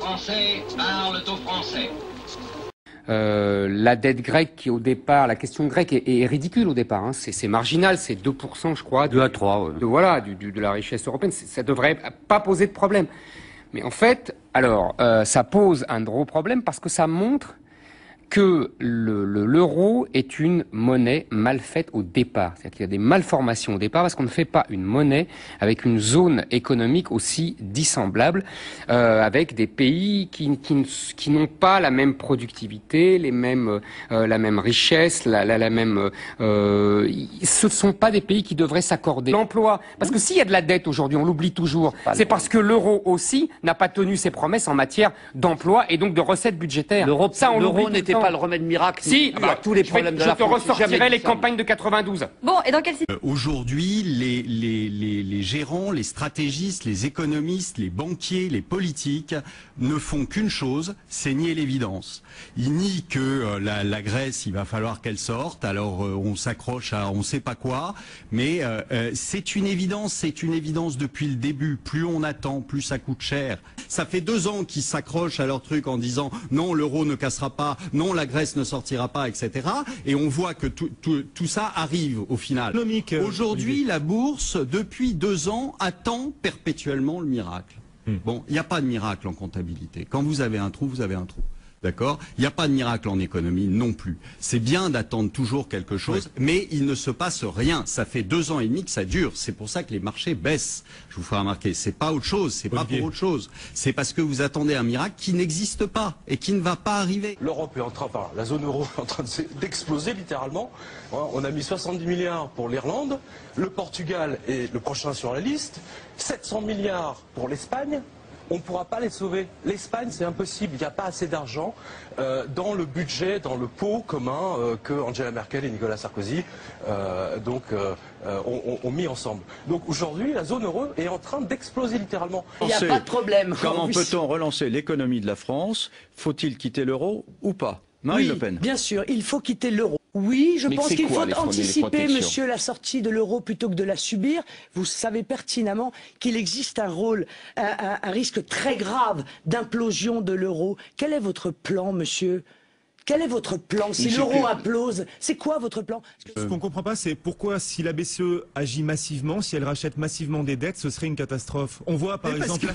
Français parlent aux Français. La dette grecque, qui au départ, la question grecque est ridicule au départ. Hein. C'est marginal, c'est 2%, je crois. 2 à 3, ouais. De la richesse européenne. Ça devrait pas poser de problème. Mais en fait, ça pose un gros problème parce que ça montre que l'euro est une monnaie mal faite au départ. C'est-à-dire qu'il y a des malformations au départ parce qu'on ne fait pas une monnaie avec une zone économique aussi dissemblable, avec des pays qui n'ont pas la même productivité, la même richesse, ce sont pas des pays qui devraient s'accorder. L'emploi, parce que s'il y a de la dette aujourd'hui, on l'oublie toujours, c'est parce que l'euro aussi n'a pas tenu ses promesses en matière d'emploi et donc de recettes budgétaires. L'euro n'était pas le remède miracle à tous les problèmes de la France. Je te ressortirai les campagnes de 92. Bon, et dans quel Aujourd'hui, les gérants, les stratégistes, les économistes, les banquiers, les politiques ne font qu'une chose, c'est nier l'évidence. Ils nient que la Grèce, il va falloir qu'elle sorte, alors on s'accroche à on sait pas quoi, mais c'est une évidence depuis le début. Plus on attend, plus ça coûte cher. Ça fait 2 ans qu'ils s'accrochent à leur truc en disant non, l'euro ne cassera pas, non, la Grèce ne sortira pas, etc. Et on voit que tout ça arrive au final. Aujourd'hui, la bourse, depuis 2 ans, attend perpétuellement le miracle. Bon, il n'y a pas de miracle en comptabilité. Quand vous avez un trou, vous avez un trou. D'accord ? Il n'y a pas de miracle en économie non plus. C'est bien d'attendre toujours quelque chose, mais il ne se passe rien. Ça fait 2 ans et demi que ça dure. C'est pour ça que les marchés baissent. Je vous ferai remarquer, c'est pas autre chose, c'est pas pour autre chose. C'est parce que vous attendez un miracle qui n'existe pas et qui ne va pas arriver. L'Europe est en train, la zone euro est en train d'exploser littéralement. On a mis 70 milliards pour l'Irlande, le Portugal est le prochain sur la liste, 700 milliards pour l'Espagne. On ne pourra pas les sauver. L'Espagne, c'est impossible. Il n'y a pas assez d'argent dans le budget, dans le pot commun que Angela Merkel et Nicolas Sarkozy ont mis ensemble. Donc aujourd'hui, la zone euro est en train d'exploser littéralement. Il n'y a pas de problème. Comment peut-on relancer l'économie de la France? Faut-il quitter l'euro ou pas? Marine Le Pen. Bien sûr, il faut quitter l'euro. Oui, je pense qu'il faut anticiper, monsieur, la sortie de l'euro plutôt que de la subir. Vous savez pertinemment qu'il existe un risque très grave d'implosion de l'euro. Quel est votre plan, monsieur ? Quel est votre plan? Si l'euro implose, c'est quoi votre plan? Ce qu'on ne comprend pas, c'est pourquoi si la BCE agit massivement, si elle rachète massivement des dettes, ce serait une catastrophe. On voit par exemple...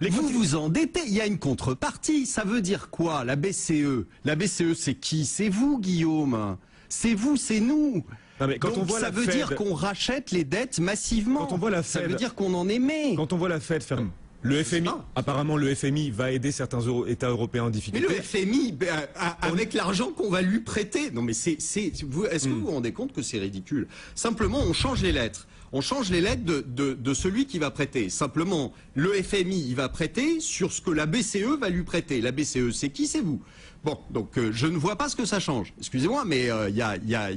Vous vous endettez, il y a une contrepartie. Ça veut dire quoi, la BCE? La BCE, c'est qui? C'est vous, Guillaume. C'est vous, c'est nous. Non, mais quand donc on voit ça veut dire qu'on rachète les dettes massivement. Quand on voit la Fed, ça veut dire qu'on en émet. Quand on voit la Fed faire... Le FMI, apparemment le FMI va aider certains États européens en difficulté. Mais le FMI, avec l'argent qu'on va lui prêter, non mais est-ce que vous vous rendez compte que c'est ridicule? Simplement, on change les lettres. On change les lettres de celui qui va prêter. Simplement, le FMI, il va prêter sur ce que la BCE va lui prêter. La BCE, c'est qui? C'est vous. Bon, donc je ne vois pas ce que ça change. Excusez-moi, mais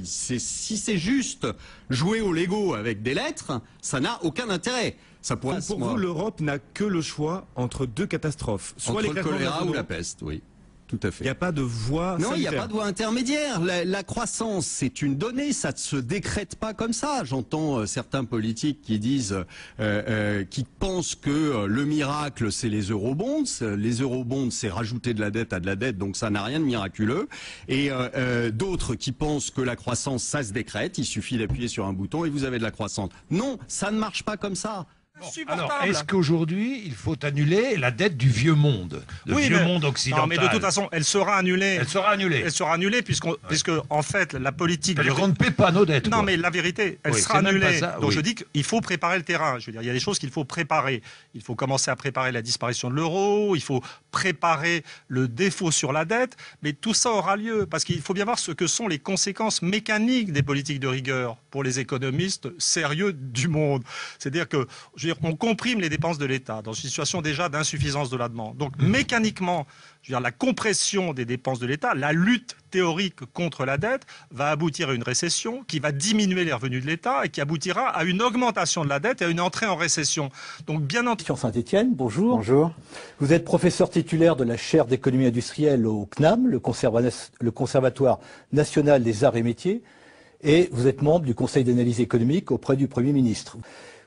si c'est juste jouer au Lego avec des lettres, ça n'a aucun intérêt. Ça pourrait, pour vous, l'Europe n'a que le choix entre 2 catastrophes. Soit entre le choléra ou la peste, oui. Tout à fait. Il n'y a pas de voie sanitaire. Non, il n'y a pas de voie intermédiaire. La croissance, c'est une donnée, ça ne se décrète pas comme ça. J'entends certains politiques qui disent, qui pensent que le miracle, c'est les eurobonds. Les eurobonds, c'est rajouter de la dette à de la dette, donc ça n'a rien de miraculeux. Et d'autres qui pensent que la croissance, ça se décrète, il suffit d'appuyer sur un bouton et vous avez de la croissance. Non, ça ne marche pas comme ça. Alors, est-ce qu'aujourd'hui, il faut annuler la dette du vieux monde, vieux monde occidental? Non, mais de toute façon, elle sera annulée. Elle sera annulée. Elle sera annulée puisque en fait, la politique... C'est-à-dire qu'on ne paie pas nos dettes. Non, mais la vérité, elle sera annulée. Donc je dis qu'il faut préparer le terrain. Je veux dire, il y a des choses qu'il faut préparer. Il faut commencer à préparer la disparition de l'euro, il faut préparer le défaut sur la dette, mais tout ça aura lieu parce qu'il faut bien voir ce que sont les conséquences mécaniques des politiques de rigueur pour les économistes sérieux du monde. C'est-à-dire que, je veux dire, on comprime les dépenses de l'État dans une situation déjà d'insuffisance de la demande. Donc mécaniquement, je veux dire, la compression des dépenses de l'État, la lutte théorique contre la dette va aboutir à une récession qui va diminuer les revenus de l'État et qui aboutira à une augmentation de la dette et à une entrée en récession. Donc bien entendu... Sur Saint-Étienne, bonjour. Bonjour. Vous êtes professeur titulaire de la chaire d'économie industrielle au CNAM, le Conservatoire national des arts et métiers, et vous êtes membre du Conseil d'analyse économique auprès du Premier ministre.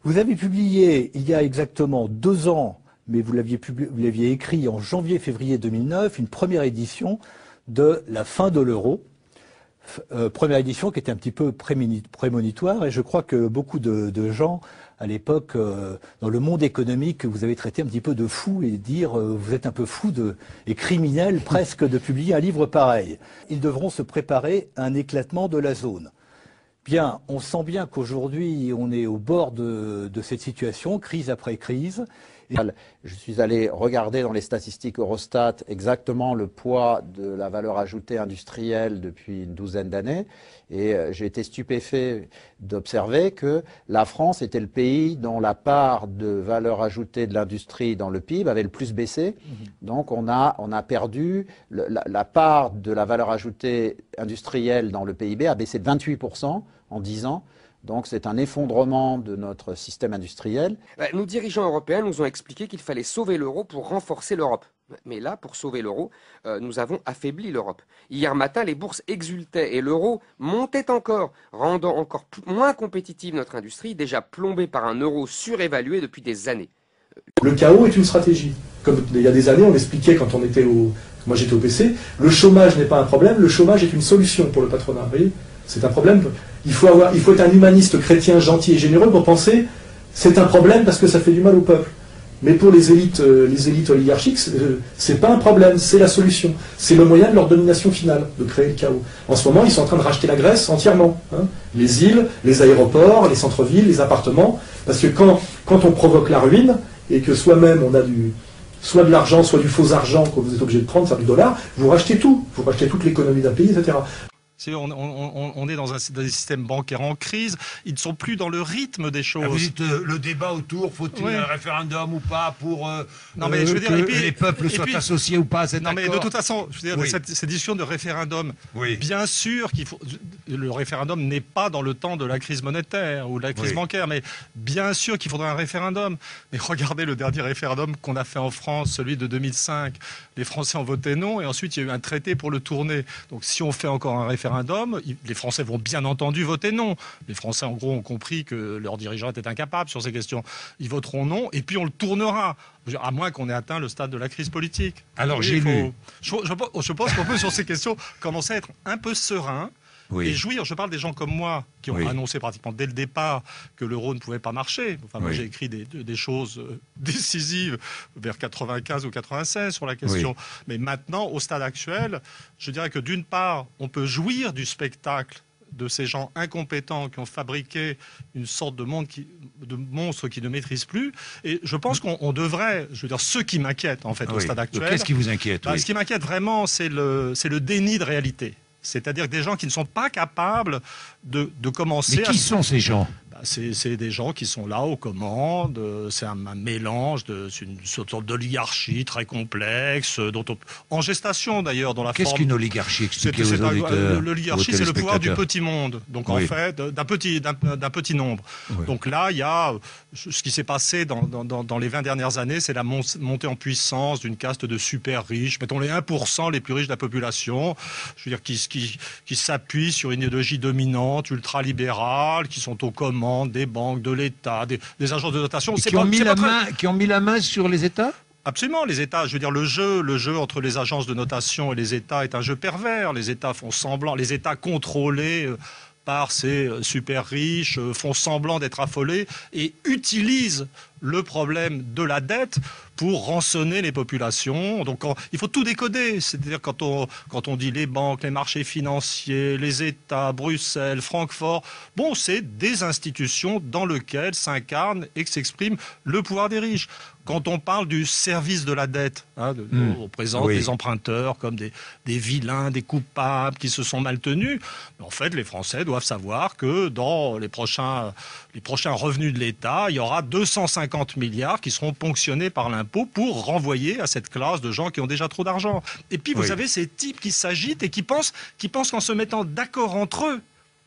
Vous avez publié, il y a exactement 2 ans, mais vous l'aviez écrit en janvier-février 2009, une première édition de la fin de l'euro. Première édition qui était un petit peu prémonitoire, et je crois que beaucoup de gens à l'époque, dans le monde économique, vous avez traité un petit peu de fou et dire vous êtes un peu fou et criminel presque de publier un livre pareil. Ils devront se préparer à un éclatement de la zone. Bien, on sent bien qu'aujourd'hui on est au bord de cette situation, crise après crise. Je suis allé regarder dans les statistiques Eurostat exactement le poids de la valeur ajoutée industrielle depuis une douzaine d'années et j'ai été stupéfait d'observer que la France était le pays dont la part de valeur ajoutée de l'industrie dans le PIB avait le plus baissé. Donc on a perdu, la part de la valeur ajoutée industrielle dans le PIB a baissé de 28% en 10 ans. Donc c'est un effondrement de notre système industriel. Nos dirigeants européens nous ont expliqué qu'il fallait sauver l'euro pour renforcer l'Europe. Mais là, pour sauver l'euro, nous avons affaibli l'Europe. Hier matin, les bourses exultaient et l'euro montait encore, rendant encore moins compétitive notre industrie, déjà plombée par un euro surévalué depuis des années. Le chaos est une stratégie. Comme il y a des années, on l'expliquait quand on était moi j'étais au PC, le chômage n'est pas un problème, le chômage est une solution pour le patronat. Vous voyez ? C'est un problème. Il faut être un humaniste chrétien gentil et généreux pour penser c'est un problème parce que ça fait du mal au peuple. Mais pour les élites oligarchiques, c'est pas un problème, c'est la solution. C'est le moyen de leur domination finale, de créer le chaos. En ce moment, ils sont en train de racheter la Grèce entièrement. Hein. Les îles, les aéroports, les centres-villes, les appartements. Parce que quand on provoque la ruine, et que soi-même on a soit de l'argent, soit du faux argent que vous êtes obligé de prendre, c'est-à-dire du dollar, vous rachetez tout. Vous rachetez toute l'économie d'un pays, etc. On est dans un système bancaire en crise. Ils ne sont plus dans le rythme des choses. Vous dites le débat autour, faut-il un référendum ou pas pour non, mais je veux dire, que les peuples soient associés ou pas à cet accord. Non, mais de toute façon, je veux dire, cette discussion de référendum, bien sûr qu'il faut. Le référendum n'est pas dans le temps de la crise monétaire ou de la crise bancaire, mais bien sûr qu'il faudra un référendum. Mais regardez le dernier référendum qu'on a fait en France, celui de 2005. Les Français ont voté non, et ensuite il y a eu un traité pour le tourner. Donc si on fait encore un référendum, les Français vont bien entendu voter non. Les Français, en gros, ont compris que leurs dirigeants étaient incapables sur ces questions. Ils voteront non, et puis on le tournera, à moins qu'on ait atteint le stade de la crise politique. Alors j'ai lu. Je pense qu'on peut, sur ces questions, commencer à être un peu serein. Et jouir, je parle des gens comme moi qui ont annoncé pratiquement dès le départ que l'euro ne pouvait pas marcher. Enfin, moi j'ai écrit des choses décisives vers 95 ou 96 sur la question. Mais maintenant, au stade actuel, je dirais que d'une part, on peut jouir du spectacle de ces gens incompétents qui ont fabriqué une sorte de monstre qui ne maîtrise plus. Et je pense qu'on devrait, je veux dire, ce qui m'inquiète en fait au stade actuel. Qu'est-ce qui vous inquiète? Ce qui m'inquiète vraiment, c'est le déni de réalité. C'est-à-dire des gens qui ne sont pas capables de commencer à... Mais qui sont ces gens? C'est des gens qui sont là aux commandes, c'est un mélange, c'est une sorte d'oligarchie très complexe, en gestation d'ailleurs, dans la forme... Qu'est-ce qu'une oligarchie? Expliquez aux auditeurs. L'oligarchie, c'est le pouvoir du petit monde, donc en fait, d'un petit nombre. Donc là, il y a ce qui s'est passé dans les 20 dernières années, c'est la montée en puissance d'une caste de super riches, mettons les 1% les plus riches de la population, je veux dire, qui s'appuient sur une idéologie dominante, ultralibérale, qui sont aux commandes des banques, de l'État, des agences de notation. Qui ont mis la main sur les États? Absolument, les États. Je veux dire, le jeu entre les agences de notation et les États est un jeu pervers. Les États font semblant, les États contrôlés par ces super riches font semblant d'être affolés et utilisent le problème de la dette pour rançonner les populations. Donc il faut tout décoder. C'est-à-dire quand on dit les banques, les marchés financiers, les États, Bruxelles, Francfort, bon, c'est des institutions dans lesquelles s'incarne et s'exprime le pouvoir des riches. Quand on parle du service de la dette, on présente les emprunteurs comme des vilains, des coupables qui se sont mal tenus. Mais en fait, les Français doivent savoir que dans les prochains revenus de l'État, il y aura 250 milliards qui seront ponctionnés par l'impôt pour renvoyer à cette classe de gens qui ont déjà trop d'argent. Et puis vous avez ces types qui s'agitent et qui pensent qu'en se mettant d'accord entre eux,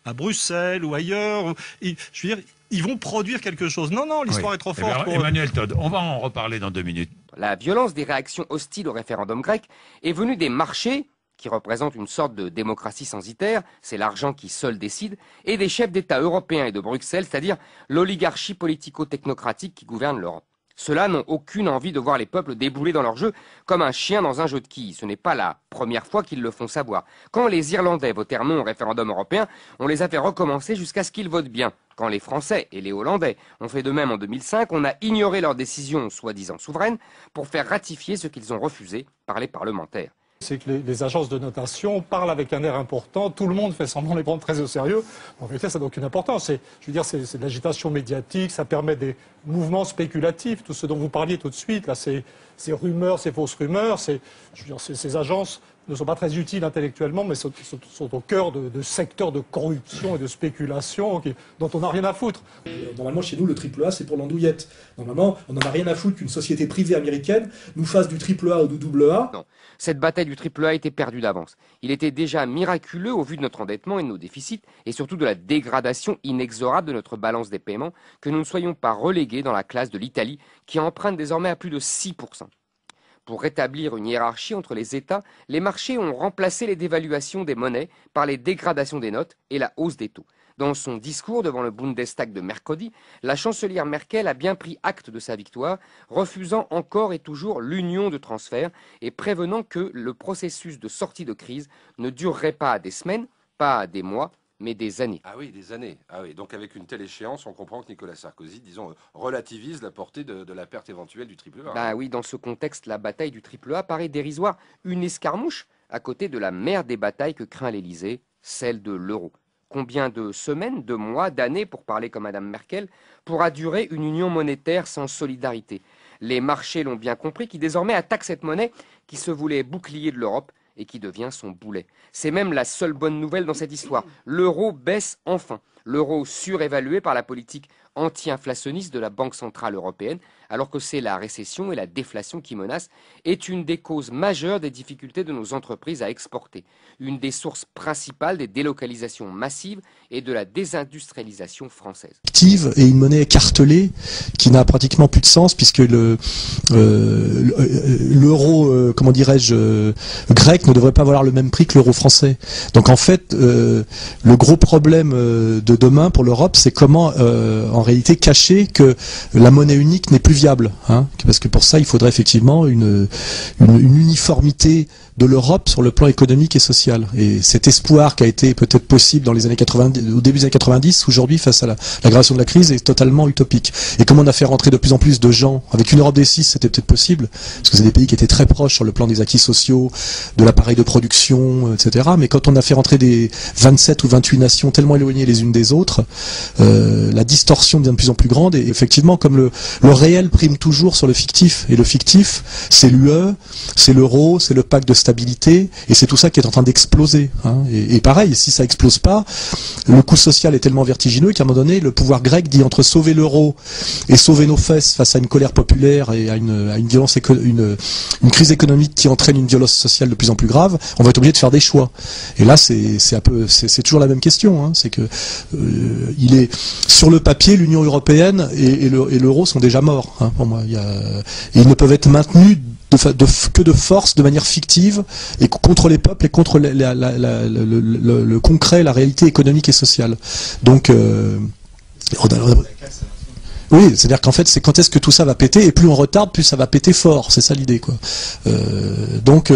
à Bruxelles ou ailleurs, je veux dire, ils vont produire quelque chose. Non, l'histoire est trop forte. Emmanuel Todd, on va en reparler dans 2 minutes. La violence des réactions hostiles au référendum grec est venue des marchés, qui représentent une sorte de démocratie censitaire, c'est l'argent qui seul décide, et des chefs d'État européens et de Bruxelles, c'est-à-dire l'oligarchie politico-technocratique qui gouverne l'Europe. Ceux-là n'ont aucune envie de voir les peuples débouler dans leur jeu comme un chien dans un jeu de quilles. Ce n'est pas la première fois qu'ils le font savoir. Quand les Irlandais votèrent non au référendum européen, on les a fait recommencer jusqu'à ce qu'ils votent bien. Quand les Français et les Hollandais ont fait de même en 2005, on a ignoré leur décision soi-disant souveraine pour faire ratifier ce qu'ils ont refusé par les parlementaires. C'est que les agences de notation parlent avec un air important, tout le monde fait semblant les prendre très au sérieux. En réalité, ça n'a aucune importance. C'est de l'agitation médiatique, ça permet des mouvements spéculatifs, tout ce dont vous parliez tout de suite, là, ces rumeurs, ces fausses rumeurs, ces agences ne sont pas très utiles intellectuellement, mais sont au cœur de secteurs de corruption et de spéculation dont on n'a rien à foutre. Normalement, chez nous, le AAA, c'est pour l'andouillette. Normalement, on n'en a rien à foutre qu'une société privée américaine nous fasse du AAA ou du AA. Non, cette bataille du AAA était perdue d'avance. Il était déjà miraculeux au vu de notre endettement et de nos déficits, et surtout de la dégradation inexorable de notre balance des paiements, que nous ne soyons pas relégués dans la classe de l'Italie, qui emprunte désormais à plus de 6%. Pour rétablir une hiérarchie entre les États, les marchés ont remplacé les dévaluations des monnaies par les dégradations des notes et la hausse des taux. Dans son discours devant le Bundestag de mercredi, la chancelière Merkel a bien pris acte de sa victoire, refusant encore et toujours l'union de transfert et prévenant que le processus de sortie de crise ne durerait pas des semaines, pas des mois, mais des années. Ah oui, des années. Ah oui. Donc avec une telle échéance, on comprend que Nicolas Sarkozy, disons, relativise la portée de la perte éventuelle du AAA. Bah oui, dans ce contexte, la bataille du AAA paraît dérisoire, une escarmouche à côté de la mère des batailles que craint l'Élysée, celle de l'euro. Combien de semaines, de mois, d'années, pour parler comme Mme Merkel, pourra durer une union monétaire sans solidarité? Les marchés l'ont bien compris, qui désormais attaquent cette monnaie qui se voulait bouclier de l'Europe et qui devient son boulet. C'est même la seule bonne nouvelle dans cette histoire. L'euro baisse enfin. L'euro surévalué par la politique anti-inflationniste de la Banque Centrale Européenne, alors que c'est la récession et la déflation qui menacent, est une des causes majeures des difficultés de nos entreprises à exporter. Une des sources principales des délocalisations massives et de la désindustrialisation française. Et une monnaie écartelée qui n'a pratiquement plus de sens puisque l'euro, comment dirais-je, grec ne devrait pas valoir le même prix que l'euro français. Donc en fait, le gros problème de demain pour l'Europe, c'est comment en réalité cacher que la monnaie unique n'est plus viable, hein, parce que pour ça il faudrait effectivement une uniformité de l'Europe sur le plan économique et social. Et cet espoir qui a été peut-être possible dans les années 90, au début des années 90, aujourd'hui face à l'aggravation de la crise, est totalement utopique. Et comme on a fait rentrer de plus en plus de gens, avec une Europe des 6, c'était peut-être possible, parce que c'est des pays qui étaient très proches sur le plan des acquis sociaux, de l'appareil de production, etc. Mais quand on a fait rentrer des 27 ou 28 nations tellement éloignées les unes des autres, la distorsion devient de plus en plus grande. Et effectivement, comme le réel prime toujours sur le fictif, et le fictif, c'est l'UE, c'est l'euro, c'est le pacte de stabilité, et c'est tout ça qui est en train d'exploser. Hein. Et pareil, si ça explose pas, le coût social est tellement vertigineux qu'à un moment donné, le pouvoir grec dit entre sauver l'euro et sauver nos fesses face à une colère populaire et à une violence une crise économique qui entraîne une violence sociale de plus en plus grave, on va être obligé de faire des choix. Et là, c'est toujours la même question. Hein. C'est que il est sur le papier, l'Union européenne et l'euro sont déjà morts. Hein, pour moi, et ils ne peuvent être maintenus que de force, de manière fictive, et contre les peuples et contre le concret, la réalité économique et sociale. Donc, oui, c'est-à-dire qu'en fait, c'est quand est-ce que tout ça va péter, et plus on retarde, plus ça va péter fort. C'est ça l'idée, quoi. Donc,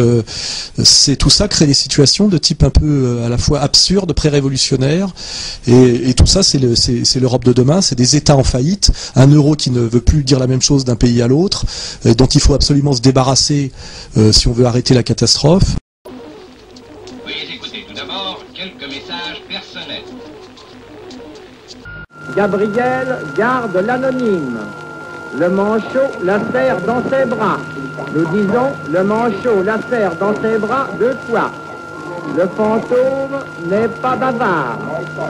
c'est tout ça crée des situations de type un peu à la fois absurde, pré-révolutionnaire, et tout ça, c'est l'Europe de demain. C'est des États en faillite, un euro qui ne veut plus dire la même chose d'un pays à l'autre, dont il faut absolument se débarrasser si on veut arrêter la catastrophe. Veuillez écouter tout d'abord quelques messages personnels. Gabriel garde l'anonyme. Le manchot la serre dans ses bras. Nous disons, le manchot la serre dans ses bras 2 fois. Le fantôme n'est pas bavard.